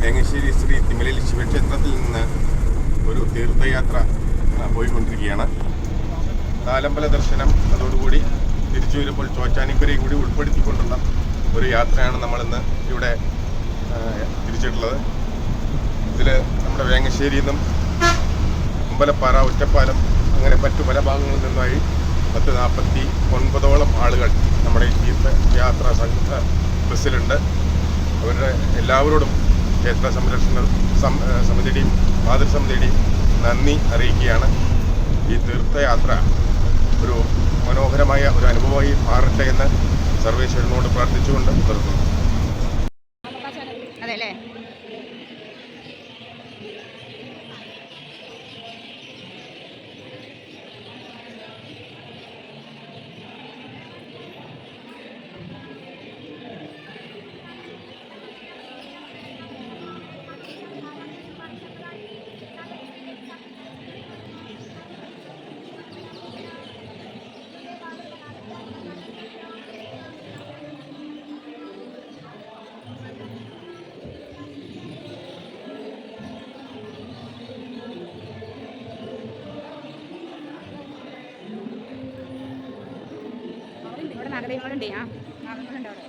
വേങ്ങശ്ശേരി ശ്രീ തിമലയിൽ ശിവക്ഷേത്രത്തിൽ നിന്ന് ഒരു തീർത്ഥയാത്ര പോയിക്കൊണ്ടിരിക്കുകയാണ്. നാലമ്പല ദർശനം അതോടുകൂടി തിരിച്ചു വരുമ്പോൾ ചോറ്റാനിക്കരയും കൂടി ഉൾപ്പെടുത്തിക്കൊണ്ടുള്ള ഒരു യാത്രയാണ് നമ്മളിന്ന് ഇവിടെ തിരിച്ചിട്ടുള്ളത്. ഇതിൽ നമ്മുടെ വേങ്ങശ്ശേരിയിൽ നിന്നും അമ്പലപ്പാറ, ഒറ്റപ്പാലം അങ്ങനെ മറ്റു പല ഭാഗങ്ങളിൽ നിന്നായി 49 ആളുകൾ നമ്മുടെ ഈ തീർത്ഥയാത്രാ ബസ്സിലുണ്ട്. അവരുടെ എല്ലാവരോടും ക്ഷേത്ര സംരക്ഷണ സമിതിയുടെയും മാതൃസമിതിയുടെയും നന്ദി അറിയിക്കുകയാണ്. ഈ തീർത്ഥയാത്ര ഒരു മനോഹരമായ ഒരു അനുഭവമായി മാറട്ടെ എന്ന് സർവേശ്വരനോട് പ്രാർത്ഥിച്ചുകൊണ്ട് നിർത്തുന്നു. അതെല്ലേ ഇവിടെ നാഗദൈവങ്ങളുണ്ട്. നാഗങ്ങളുണ്ട് അവിടെ.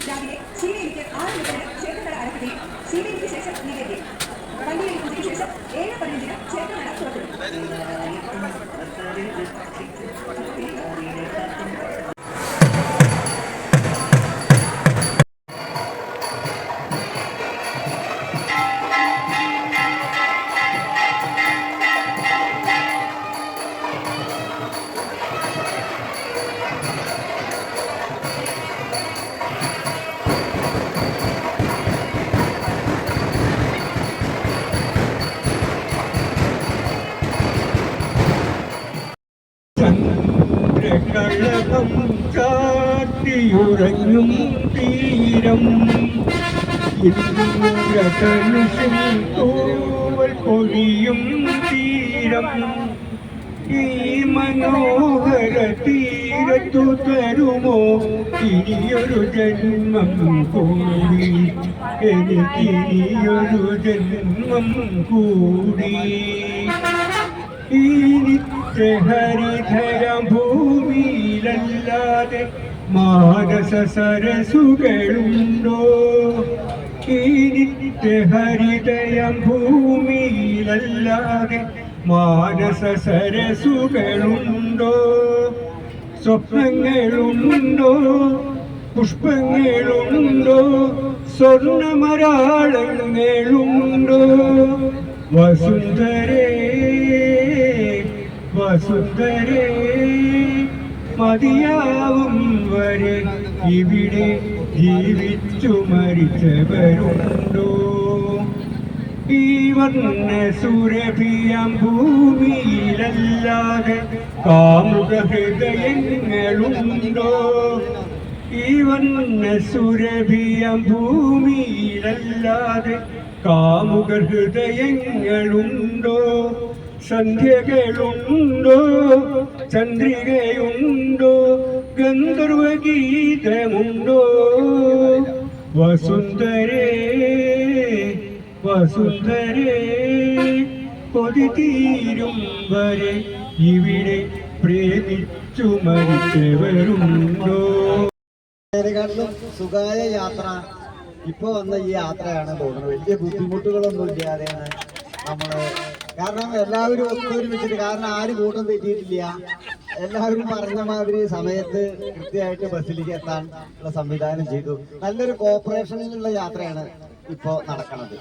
രാവിലെ ശീലയിലേക്ക് 6 മണിക്ക് ക്ഷേത്രനട അടയ്ക്കുകയും ശീലയ്ക്ക് ശേഷം നിവേദ്യം വണ്ടിയിൽ കുതിക്ക് ശേഷം 7:15 ക്ഷേത്രനട തുറക്കുന്നു. കളകം ചാത്തിയുറങ്ങും തീരം ഇന്ദ്രധനുഷിൽ തൂവൽ പൊഴിയും തീരം ഈ മനോഹര തീരത്തു തരുമോ ഇനിയൊരു ജന്മം കൂടി, എനിക്കിനിയൊരു ജന്മം കൂടി. ഈ നിത്യഹരിധര ഭൂമിയിലല്ലാതെ മാനസ സരസുകളുണ്ടോ? ഈ നിത്യഹരിതയം ഭൂമിയിലല്ലാതെ മാനസ സരസുകളുണ്ടോ? സ്വപ്നങ്ങളുണ്ടോ? പുഷ്പങ്ങളുണ്ടോ? സ്വർണ്ണമരാളങ്ങളുണ്ടോ? വസുന്ധരേ വസുന്ധരേ മതിയാവും വരെ ഇവിടെ ജീവിച്ചു മരിച്ചവരുണ്ടോ? ഈ വർണ്ണ സുരഭിയാം ഭൂമിയിലല്ലാതെ കാമുക ഹൃദയങ്ങളുണ്ടോ? ഈ വന്ന സുരഭിയം ഭൂമിയിലല്ലാതെ കാമുകർ ഹൃദയങ്ങളുണ്ടോ? സന്ധ്യകളുണ്ടോ? ചന്ദ്രികയുണ്ടോ? ഗന്ധർവഗീതമുണ്ടോ? വസുന്ധരേ വസുന്ധരേ കൊതി തീരും വരെ ഇവിടെ പ്രേമിച്ചു മരിച്ചവരുണ്ടോ? അതിനെക്കാട്ടിലും സുഖമായ യാത്ര ഇപ്പൊ വന്ന ഈ യാത്രയാണ് തോന്നുന്നത്. വലിയ ബുദ്ധിമുട്ടുകളൊന്നും ഇല്ലാതെയാണ് നമ്മള്, കാരണം എല്ലാവരും ഒത്തൊരുമിച്ചിട്ട്, കാരണം ആരും കൂട്ടം തെറ്റിയിട്ടില്ല. എല്ലാവരും പറഞ്ഞ മാതിരി സമയത്ത് കൃത്യമായിട്ട് ബസ്സിലേക്ക് എത്താൻ ഉള്ള സംവിധാനം ചെയ്തു. നല്ലൊരു കോപ്പറേഷനിലുള്ള യാത്രയാണ് ഇപ്പോ നടക്കുന്നത്.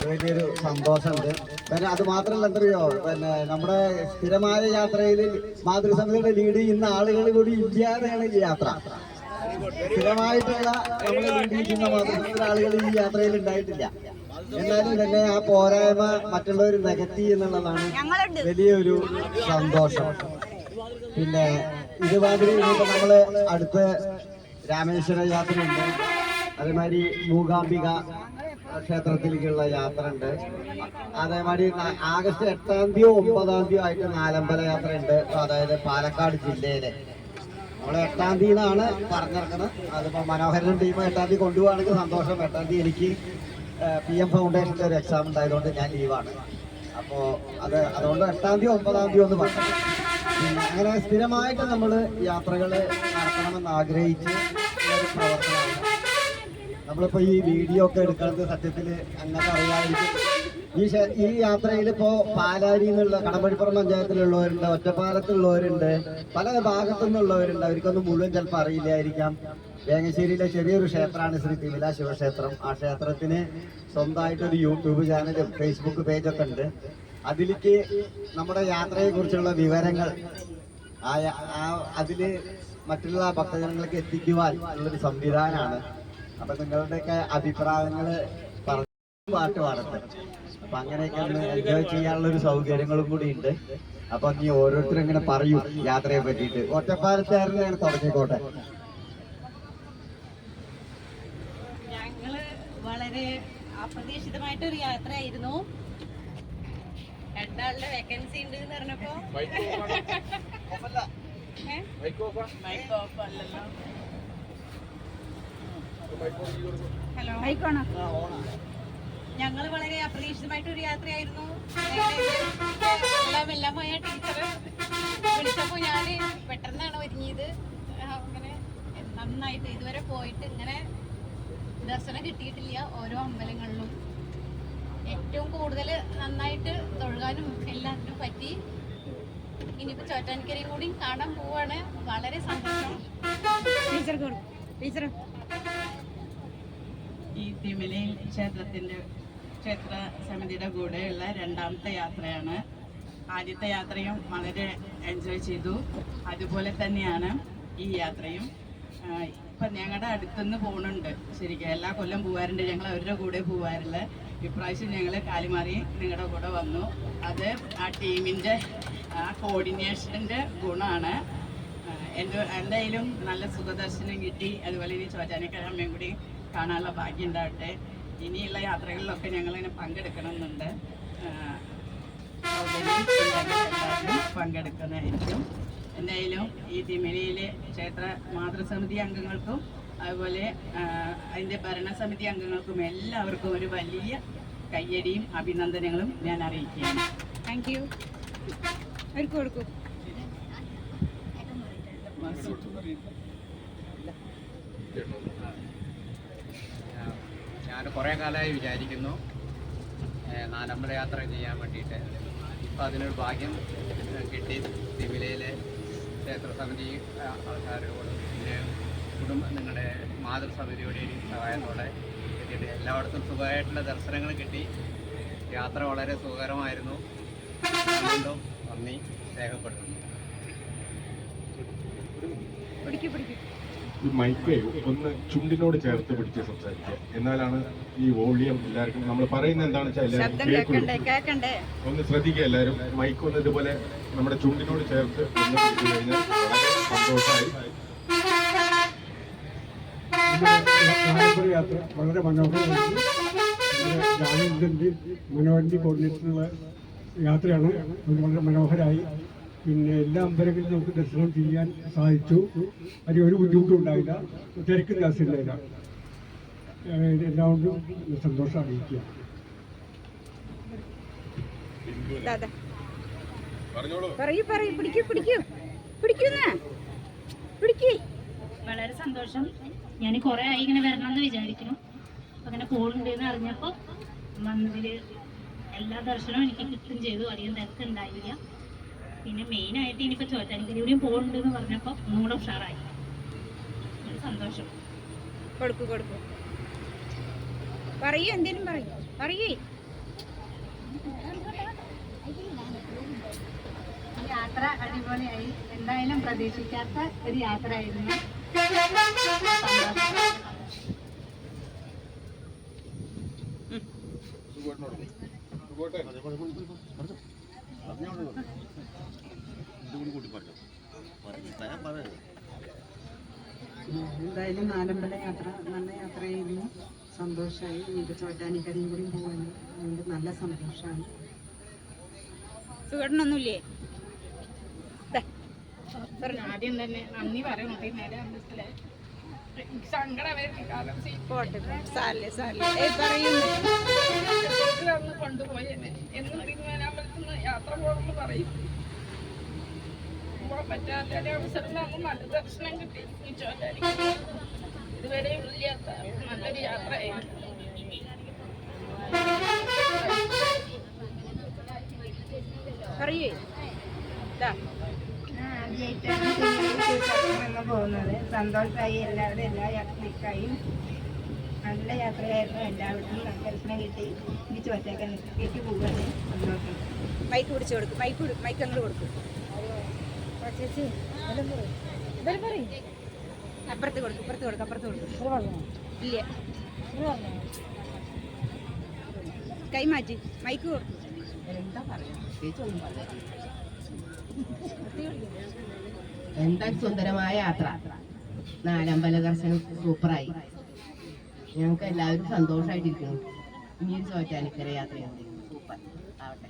വലിയൊരു സന്തോഷമുണ്ട്. പിന്നെ അത് മാത്രമല്ല, എന്തറിയോ, പിന്നെ നമ്മുടെ സ്ഥിരമായ യാത്രയിൽ മാതൃസമിതിയുടെ ലീഡ് ചെയ്യുന്ന ആളുകൾ കൂടി ഇല്ലാതെയാണ് ഈ യാത്ര. സ്ഥിരമായിട്ടുള്ള നമ്മളെ ലീഡ് ചെയ്യുന്ന മാതൃസമിതിയുടെ ആളുകൾ ഈ യാത്രയിൽ ഉണ്ടായിട്ടില്ല. എന്നാലും തന്നെ ആ പോരായ്മ മറ്റുള്ളവർ നികത്തി എന്നുള്ളതാണ് വലിയൊരു സന്തോഷം. പിന്നെ ഇതുമാതിരി ഇനിയിപ്പോ നമ്മള് അടുത്ത രാമേശ്വര യാത്ര ഉണ്ട്, അതേമാതിരി മൂകാംബിക ക്ഷേത്രത്തിലേക്കുള്ള യാത്ര ഉണ്ട്, അതേമാതിരി ആഗസ്റ്റ് 8-ാം തീയതിയോ 9-ാം തീയതിയോ ആയിട്ട് നാലമ്പല യാത്ര ഉണ്ട്. അതായത് പാലക്കാട് ജില്ലയിലെ നമ്മള് 8-ാം തീയതിയാണ് പറഞ്ഞിറക്കുന്നത്. അതിപ്പോ മനോഹരൻ ടീം 8-ാം തീയതി കൊണ്ടുപോവാണെങ്കിൽ സന്തോഷം. 8-ാം തീയതി എനിക്ക് PM ഫൗണ്ടേഷന്റെ ഒരു എക്സാം ഉണ്ടായതുകൊണ്ട് ഞാൻ ലീവാണ്. അപ്പോൾ അതുകൊണ്ട് 8-ാം തീയതി 9-ാം തീയതി ഒന്ന് പറഞ്ഞു. പിന്നെ അങ്ങനെ സ്ഥിരമായിട്ട് നമ്മൾ യാത്രകൾ നടത്തണമെന്ന് ആഗ്രഹിച്ച് ഒരു പ്രവർത്തനമാണ്. നമ്മളിപ്പോൾ ഈ വീഡിയോ ഒക്കെ എടുക്കുന്നത് സത്യത്തിൽ അങ്ങനെ അറിയാമായിരിക്കും. ഈ യാത്രയിൽ ഇപ്പോൾ പാലാരി എന്നുള്ള കടമ്പഴിപ്പുറം പഞ്ചായത്തിലുള്ളവരുണ്ട്, ഒറ്റപ്പാലത്തുള്ളവരുണ്ട്, പല ഭാഗത്തു നിന്നുള്ളവരുണ്ട്. അവർക്കൊന്നും മുഴുവൻ ചിലപ്പോൾ അറിയില്ലായിരിക്കാം. വേങ്ങശ്ശേരിയിലെ ചെറിയൊരു ക്ഷേത്രമാണ് ശ്രീ തിമില ശിവക്ഷേത്രം. ആ ക്ഷേത്രത്തിന് സ്വന്തമായിട്ടൊരു യൂട്യൂബ് ചാനലും ഫേസ്ബുക്ക് പേജൊക്കെ ഉണ്ട്. അതിലേക്ക് നമ്മുടെ യാത്രയെക്കുറിച്ചുള്ള വിവരങ്ങൾ അതിൽ മറ്റുള്ള ഭക്തജനങ്ങൾക്ക് എത്തിക്കുവാൻ ഉള്ളൊരു സംവിധാനമാണ്. അപ്പൊ നിങ്ങളുടെയൊക്കെ അഭിപ്രായങ്ങൾ പറഞ്ഞു പാട്ട് പാടട്ടെ. അപ്പൊ അങ്ങനെയൊക്കെ ഒന്ന് എൻജോയ് ചെയ്യാനുള്ളൊരു സൗകര്യങ്ങളും കൂടി ഉണ്ട്. അപ്പൊ നീ ഓരോരുത്തരും ഇങ്ങനെ പറയൂ യാത്രയെ പറ്റിയിട്ട്. ഒറ്റപ്പാലത്തുകാരനെ അങ്ങനെ തുടങ്ങിക്കോട്ടെ. വളരെ അപ്രതീക്ഷിതമായിട്ടൊരു യാത്രയായിരുന്നു. രണ്ടാളുടെ വേക്കൻസി ഉണ്ട് എന്ന് പറഞ്ഞപ്പോ ഹലോ, ഞങ്ങൾ വളരെ അപ്രതീക്ഷിതമായിട്ടൊരു യാത്രയായിരുന്നു. എല്ലാം ടീച്ചർ വിളിച്ചപ്പോ ഞാൻ പെട്ടെന്നാണ് ഒരുങ്ങിയത്. അങ്ങനെ നന്നായിട്ട് ഇതുവരെ പോയിട്ട് ഇങ്ങനെ ദർശനം കിട്ടിയിട്ടില്ല. ഓരോ അമ്പലങ്ങളിലും ഏറ്റവും കൂടുതൽ നന്നായിട്ട് തൊഴുകാനും എല്ലാത്തിനും പറ്റി. ഇനിയിപ്പോ ചോറ്റാനിക്കരയും കൂടി കാണാൻ പോവാണ്. വളരെ സന്തോഷം. ഈ തിമിലയിൽ ക്ഷേത്ര സമിതിയുടെ കൂടെയുള്ള രണ്ടാമത്തെ യാത്രയാണ്. ആദ്യത്തെ യാത്രയും വളരെ എൻജോയ് ചെയ്തു. അതുപോലെ തന്നെയാണ് ഈ യാത്രയും. ഇപ്പം ഞങ്ങളുടെ അടുത്തുനിന്ന് പോകുന്നുണ്ട്. ശരിക്കും എല്ലാ കൊല്ലം പോകാറുണ്ട്. ഞങ്ങൾ അവരുടെ കൂടെ പോകാറില്ല. ഇപ്രാവശ്യം ഞങ്ങൾ കാലിമാറി നിങ്ങളുടെ കൂടെ വന്നു. അത് ആ ടീമിൻ്റെ ആ കോർഡിനേഷൻ്റെ ഗുണമാണ്. എന്തായാലും നല്ല സുഖദർശനം കിട്ടി. അതുപോലെ ഇനി ചോറ്റാനിക്കര അമ്മയും കൂടി കാണാനുള്ള ഭാഗ്യം ഉണ്ടാവട്ടെ. ഇനിയുള്ള യാത്രകളിലൊക്കെ ഞങ്ങളിങ്ങനെ പങ്കെടുക്കണമെന്നുണ്ട്. പങ്കെടുക്കുന്നതായിരിക്കും. എന്തായാലും ഈ തിമിലയിലെ ക്ഷേത്ര മാതൃസമിതി അംഗങ്ങൾക്കും അതുപോലെ അതിൻ്റെ ഭരണസമിതി അംഗങ്ങൾക്കും എല്ലാവർക്കും ഒരു വലിയ കയ്യടിയും അഭിനന്ദനങ്ങളും ഞാൻ അറിയിക്കുകയാണ്. Thank you. കൊടുക്കും. ഞാൻ കുറേ കാലമായി വിചാരിക്കുന്നു നാലമ്പല യാത്ര ചെയ്യാൻ വേണ്ടിയിട്ട്. ഇപ്പം അതിനൊരു ഭാഗ്യം കിട്ടി. തിമിലയിലെ ക്ഷേത്രസമിതി ആൾക്കാരോടും പിന്നെ നിങ്ങളുടെ മാതൃസമിതിയുടെയും സഹായത്തോടെ കിട്ടിയിട്ട് എല്ലായിടത്തും സുഖമായിട്ടുള്ള ദർശനങ്ങൾ കിട്ടി. യാത്ര വളരെ സുഖകരമായിരുന്നു. അതുകൊണ്ടും നന്ദി രേഖപ്പെടുത്തുന്നു. ഈ മൈക്ക് ഒന്ന് ചുണ്ടിനോട് ചേർത്ത് പിടിച്ച് സംസാരിക്കുക. എന്നാലാണ് ഈ വോളിയം എല്ലാവർക്കും നമ്മൾ പറയുന്നത് എന്താണെന്ന് വെച്ചാൽ എല്ലാവരും കേൾക്കണ്ടേ. ഒന്ന് ശ്രദ്ധിക്കുക എല്ലാവരും. മൈക്ക് ഒന്ന് ഇതുപോലെ നമ്മുടെ ചുണ്ടിനോട് ചേർത്ത് ഒന്ന് പിടിച്ചു കഴിഞ്ഞാൽ വളരെ സന്തോഷമായി. നമ്മുടെ യാത്ര വളരെ മനോഹരമായിരുന്നു. നമ്മുടെ ജാനകിൻ്റെ മനോഹരൻ്റെ കോർഡിനേറ്ററുള്ള യാത്രയാണ്. അത് വളരെ മനോഹരമായി. പിന്നെ എല്ലാ അമ്പലങ്ങളിലും നമുക്ക് ദർശനം ചെയ്യാൻ സാധിച്ചു. അതിന് ഒരു ബുദ്ധിമുട്ടും ഉണ്ടായില്ല, തിരക്കും ദാസിണ്ടായില്ല. എല്ലാവരും സന്തോഷം അറിയിക്കുക. വളരെ സന്തോഷം. ഞാൻ കുറെ ആയി ഇങ്ങനെ വരണമെന്ന് വിചാരിക്കുന്നു. അങ്ങനെ പോകുന്നുണ്ടെന്ന് അറിഞ്ഞപ്പോൾ വന്നതിൽ എല്ലാ ദർശനവും എനിക്ക് കിട്ടും ചെയ്തു. അധികം തിരക്കുണ്ടായില്ല. പിന്നെ മെയിനായിട്ട് ഇനിയിപ്പോൾ ചോറ്റാനിക്കരിയും പോകുന്നുണ്ടെന്ന് പറഞ്ഞപ്പോൾ ഒന്നുകൂടെ ഉഷാറായി. സന്തോഷം. പറയൂ, എന്തേലും പറയേ. യാത്ര അടിപൊളിയായി. എന്തായാലും പ്രതീക്ഷിക്കാത്ത ഒരു യാത്രയായിരുന്നു. എന്തായാലും നാലമ്പല യാത്ര നല്ല യാത്രയായിരുന്നു. സന്തോഷമായി. ഇനിയിപ്പോൾ ചോറ്റാനിക്കരയും കൂടി പോകാനും അതുകൊണ്ട് നല്ല സന്തോഷമാണ്. സുഖനൊന്നുമില്ലേ? ആദ്യം തന്നെ നന്ദി പറയണം. നേരെ സങ്കടം കൊണ്ടുപോയി എന്നും തിരുവനാമ്പലത്തുനിന്ന് യാത്ര പോകണമെന്ന് പറയും. പോകാൻ പറ്റാത്ത അവസരം നമുക്ക് നല്ല ദർശനം കിട്ടി. ഇതുവരെ ഇല്ലാത്ത നല്ലൊരു യാത്രയായിരുന്നു. പറയേ. ആദ്യമായിട്ടാണ് പോകുന്നത്. സന്തോഷമായി. എല്ലാവരും എല്ലാ യാത്രക്കായും നല്ല യാത്രയായിരുന്നു. എല്ലാവർക്കും ദർശനം കിട്ടി. തിരിച്ചു ഒറ്റയ്ക്ക് പോകുന്നത് സന്തോഷം. മൈക്ക് പിടിച്ചു കൊടുക്കും. മൈക്ക് അങ്ങോട്ട് കൊടുക്കും. അപ്പുറത്ത് കൊടുക്കും. ഇല്ല, കൈ മാറ്റി മൈക്ക് കൊടുക്കും. എന്താ സുന്ദരമായ യാത്ര. നാലമ്പല ദർശനം സൂപ്പറായി. ഞങ്ങൾക്ക് എല്ലാവരും സന്തോഷമായിട്ടിരിക്കുന്നു. ഇനിയൊരു ചോറ്റാനിക്കര യാത്രയാണ്. സൂപ്പർ ആവട്ടെ.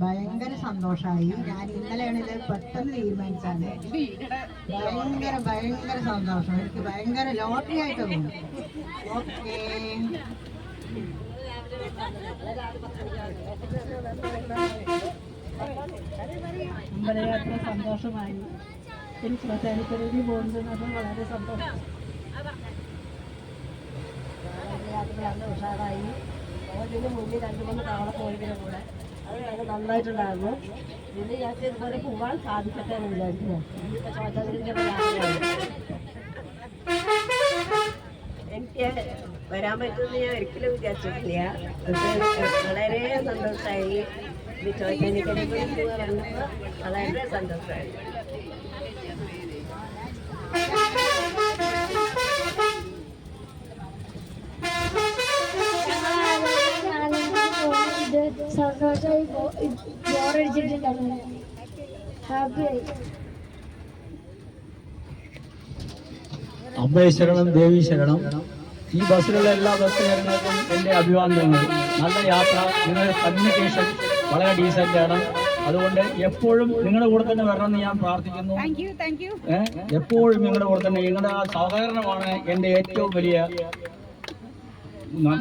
ഭയങ്കര സന്തോഷമായി. ഞാൻ ഇന്നലെയാണ് ഇത് പെട്ടെന്ന് തീരുമാനിച്ചത്. ഭയങ്കര സന്തോഷം. എനിക്ക് ഭയങ്കര ലോട്ടറി ആയിട്ട് തോന്നുന്നു. ഓക്കേ. അമ്പലയാത്ര സന്തോഷമായി. എനിക്ക് ചോറ്റാനിക്കരയിൽ പോകുന്നത് വളരെ സന്തോഷം. യാത്ര നല്ല ഉഷാറായി. അതിന് മുന്നിൽ 2-3 തവണ പോയതിൻ്റെ കൂടെ അത് നന്നായിട്ടുണ്ടായിരുന്നു. ഇതിന് ഞാൻ ഇതുപോലെ പോകാൻ സാധിക്കട്ടെ എന്ന് വിചാരിക്കുന്നു. ഇനിയിപ്പോൾ ചോറ്റാനിക്കര യാത്രയാണ്. എനിക്ക് വരാൻ പറ്റുമെന്ന് ഞാൻ ഒരിക്കലും വിചാരിച്ചിട്ടില്ല. വളരെ സന്തോഷമായി. ഇത് ചോറ്റാനിക്കരയിൽ കൂടി പോകാൻ പറഞ്ഞപ്പോൾ വളരെ സന്തോഷമായി. സന്തോഷമായി. ബോറടിച്ചിട്ടുണ്ടായിരുന്നു. ഹാപ്പിയായി. അമ്മയെ ശരണം, ദേവി ശരണം. ഈ ബസ്സിലുള്ള എല്ലാ ബസ്സുകാരങ്ങൾക്കും എൻ്റെ അഭിവാദ്യങ്ങൾ. നല്ല യാത്ര. നിങ്ങളുടെ കമ്മ്യൂണിക്കേഷൻ വളരെ ഡീസൻ്റ് ആണ്. അതുകൊണ്ട് എപ്പോഴും നിങ്ങളുടെ കൂടെ തന്നെ വരണമെന്ന് ഞാൻ പ്രാർത്ഥിക്കുന്നു. എപ്പോഴും നിങ്ങളുടെ കൂടെ തന്നെ. നിങ്ങളുടെ ആ സഹകരണമാണ് എൻ്റെ ഏറ്റവും വലിയ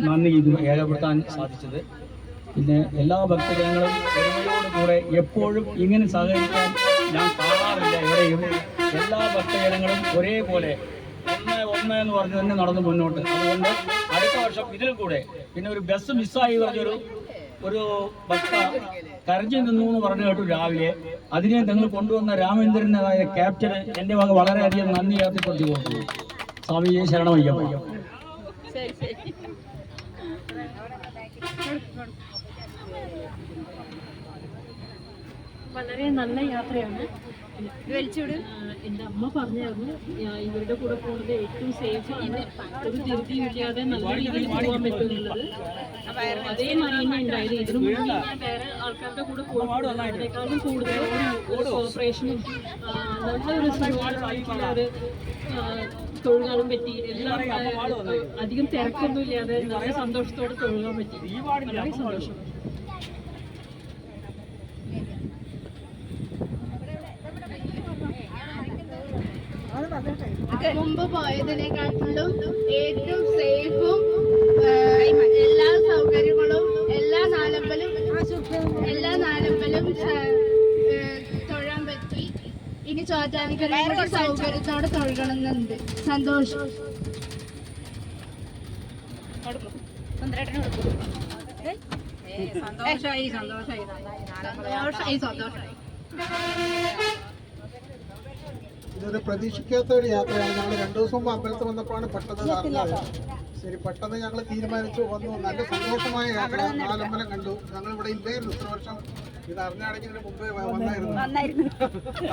നന്ദി ഇത് രേഖപ്പെടുത്താൻ സാധിച്ചത്. പിന്നെ എല്ലാ ഭക്തജനങ്ങളും ഒരുമയോടുകൂടെ എപ്പോഴും ഇങ്ങനെ സഹകരിക്കാൻ ഞാൻ കാണാറില്ല എവിടെയും. എല്ലാ ഭക്തജനങ്ങളും ഒരേപോലെ ഒന്ന് എന്ന് പറഞ്ഞ് തന്നെ നടന്നു മുന്നോട്ട്. അതുകൊണ്ട് അടുത്ത വർഷം ഇതിലും കൂടെ. പിന്നെ ഒരു ബസ് മിസ്സായി ഒരു ഭക്ത കരഞ്ഞു നിന്നു എന്ന് പറഞ്ഞു കേട്ടു രാവിലെ. അതിനെ നിങ്ങൾ കൊണ്ടുവന്ന രാമേന്ദ്രനായ ക്യാപ്റ്റന് എൻ്റെ വക വളരെയധികം നന്ദി ചേർത്തിക്കൊണ്ടു പോകുന്നു. സ്വാമിയെ ശരണമയ്യപ്പ. വളരെ നല്ല യാത്രയാണ്. വലിച്ചുവിട്. എൻ്റെ അമ്മ പറഞ്ഞായിരുന്നു ഇവരുടെ കൂടെ പോകുന്നത് ഏറ്റവും സേഫ് ആണ്, ഒരു ധൃതിയില്ലാതെ നല്ല രീതിയിൽ പോകാൻ പറ്റുന്നുള്ളത്. അതേ മൈൻഡ് ഉണ്ടായത്. ഇതിനു മുന്നേ ഞാൻ വേറെ ആൾക്കാരുടെ കൂടെ പോകുന്നത് അതിനേക്കാളും കൂടുതൽ ഒരു കോപ്പറേഷനും നല്ലൊരു സുഖമായിട്ടുള്ള ഒരു തൊഴുകാനും പറ്റി. എല്ലാം അധികം തിരക്കൊന്നും ഇല്ലാതെ നല്ല സന്തോഷത്തോടെ തൊഴുകാൻ പറ്റി. വളരെ സന്തോഷം. മുമ്പ് പോയതിനെക്കാട്ടിലും ഏറ്റവും സേഫും എല്ലാ സൗകര്യങ്ങളും എല്ലാ നാലമ്പലും തൊഴാൻ പറ്റി. ഇനി ചോറ്റാനിക്കരയുടെ സൗകര്യത്തോടെ തൊഴണമെന്നുണ്ട്. സന്തോഷം. സന്തോഷമായി സന്തോഷമായി സന്തോഷമായി സന്തോഷമായി. ഇതൊരു പ്രതീക്ഷിക്കാത്ത ഒരു യാത്രയാണ്. ഞങ്ങൾ 2 ദിവസം മുമ്പ് അമ്പലത്തിൽ വന്നപ്പോഴാണ് പെട്ടെന്ന് അറിഞ്ഞത്. ശരി, പെട്ടെന്ന് ഞങ്ങൾ തീരുമാനിച്ചു വന്നു. നല്ല സന്തോഷമായ യാത്ര. 4 അമ്പലം കണ്ടു. ഞങ്ങൾ ഇവിടെ ഇല്ലായിരുന്നു ഇത്ര വർഷം. ഇത് അറിഞ്ഞാണെങ്കിൽ ഇതിന് മുമ്പേ വന്നായിരുന്നു.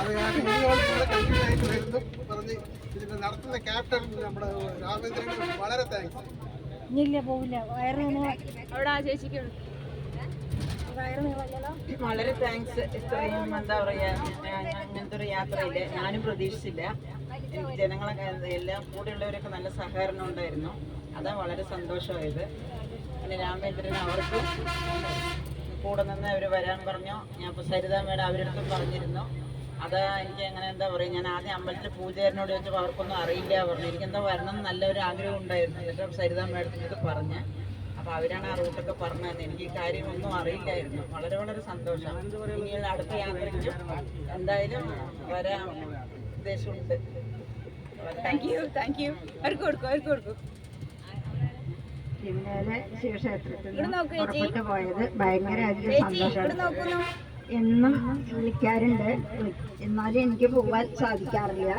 അത് ഞാൻ ഇനിയോട് കണ്ടിന്യൂ ആയിട്ട് വരുന്നു പറഞ്ഞ് ഇതിന് നടത്തുന്ന ക്യാപ്റ്റൻ നമ്മുടെ രാമേന്ദ്രൻ വളരെ താങ്ക്സ്. ഇല്ല പോവില്ല. അവിടെ ആ ചേച്ചിക്ക് വളരെ താങ്ക്സ്. ഇത്രയും എന്താ പറയുക, അങ്ങനത്തെ ഒരു യാത്രയില് ഞാനും പ്രതീക്ഷിച്ചില്ല. എനിക്ക് ജനങ്ങളൊക്കെ എല്ലാം കൂടെയുള്ളവരൊക്കെ നല്ല സഹകരണം ഉണ്ടായിരുന്നു. അതാ വളരെ സന്തോഷമായത്. പിന്നെ രാമേന്ദ്രൻ അവർക്കും കൂടെ നിന്ന് അവർ വരാൻ പറഞ്ഞു. ഞാൻ ഇപ്പോൾ സരിത മേഡം അവരുടെ അടുത്തും പറഞ്ഞിരുന്നു. അതാ എനിക്ക് അങ്ങനെ എന്താ പറയുക, ഞാൻ ആദ്യം അമ്പലത്തിൽ പൂജാരിനോട് ചോദിച്ചപ്പോൾ അവർക്കൊന്നും അറിയില്ല പറഞ്ഞു. എനിക്കെന്താ വരണം എന്ന് നല്ലൊരു ആഗ്രഹം ഉണ്ടായിരുന്നു. എന്നിട്ട് സരിത മേഡത്തിനോട് പറഞ്ഞ് അപ്പോൾ അവരാണ് ആ റൂട്ടൊക്കെ പറഞ്ഞത്. എനിക്ക് ഈ കാര്യമൊന്നും അറിയില്ലായിരുന്നു. വളരെ വളരെ സന്തോഷം. ഇനിയുള്ള അടുത്ത യാത്രയ്ക്കും എന്തായാലും വരാൻ ഉദ്ദേശമുണ്ട്. Thank you. അവർക്ക് കൊടുക്കും. തിരുമല ശിവക്ഷേത്രത്തിൽ പുറപ്പെട്ടു പോയത് ഭയങ്കരധികം സന്തോഷമാണ്. എന്നും വിളിക്കാറുണ്ട്, എന്നാലും എനിക്ക് പോകാൻ സാധിക്കാറില്ല.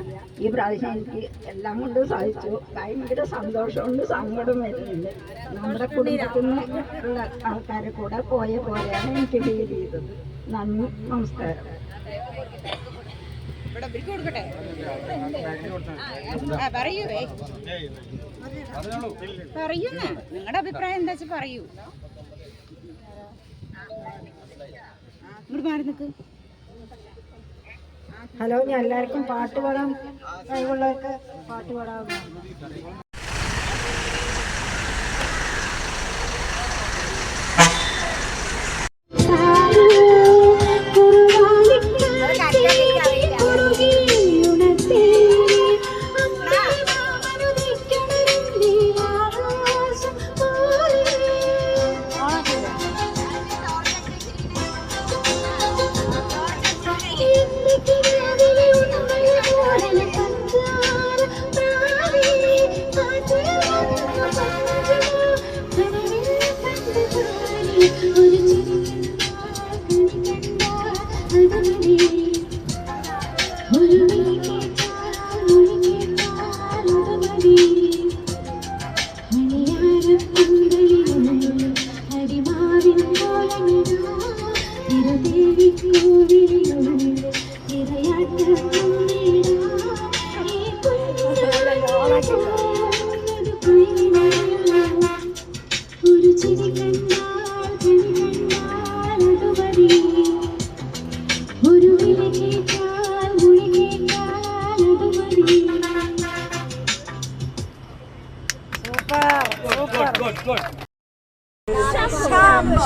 ഈ പ്രാവശ്യം എനിക്ക് എല്ലാം കൊണ്ടും സാധിച്ചു. ഭയങ്കര സന്തോഷമുണ്ട്, സങ്കടം വരുന്നുണ്ട്. നമ്മുടെ കുടുംബത്തിൽ നിന്നുള്ള ആൾക്കാരെ കൂടെ പോയ പോലെയാണ് എനിക്ക് ഫീൽ ചെയ്തത്. നന്ദി, നമസ്കാരം. പറയുന്നേ നിങ്ങളുടെ അഭിപ്രായം എന്താ വെച്ചാൽ പറയൂ. ഇങ്ങോട്ട് മാറി നിൽക്ക്. ഹലോ, ഞാൻ എല്ലാവർക്കും പാട്ട് പാടാൻ കഴിവുള്ളവർക്ക് പാട്ട് പാടാവുന്നതാണ്.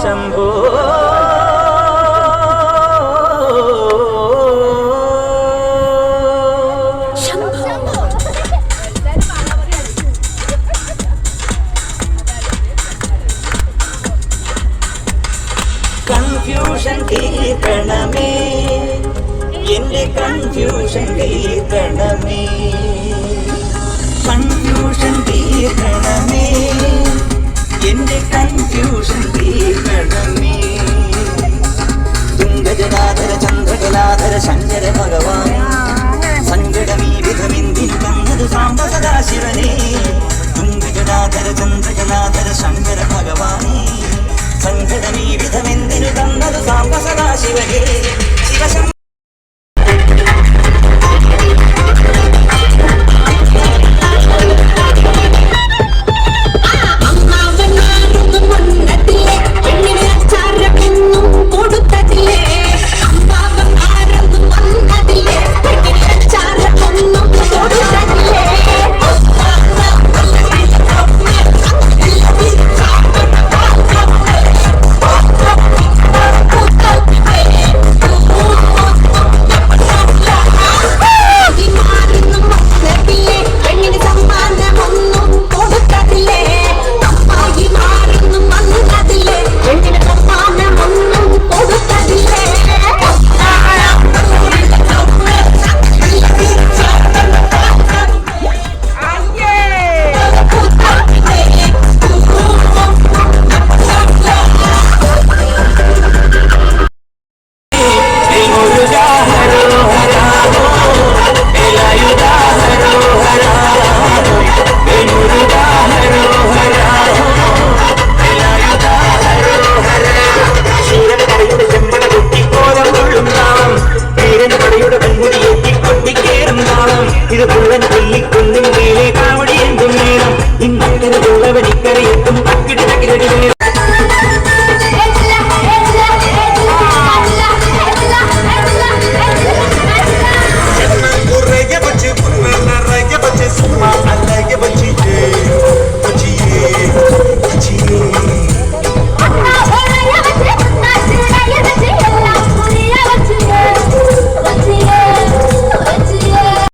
ശംഭോ കൺഫ്യൂഷൻ തീർക്കണമേ, എന്റെ കൺഫ്യൂഷൻ തീർക്കണമേ, കൺഫ്യൂഷൻ തീർക്കണമേ, എന്റെ കൺഫ്യൂഷൻ തീർക്കണമേ. തുംഗജലാധര ചന്ദ്രകലാധര ശങ്കര ഭഗവാൻ, സങ്കടമീ വിധമെന്തിനു തന്നത് സാംബ സദാശിവനെ. തുംഗജലാധര ചന്ദ്രകലാധര ശങ്കര ഭഗവാനെ, സങ്കടമീ വിധമെന്തിനു തന്നത് സാംബ സദാശിവനെ. ശിവശം എത്തും തക്കിടി തക്കിടി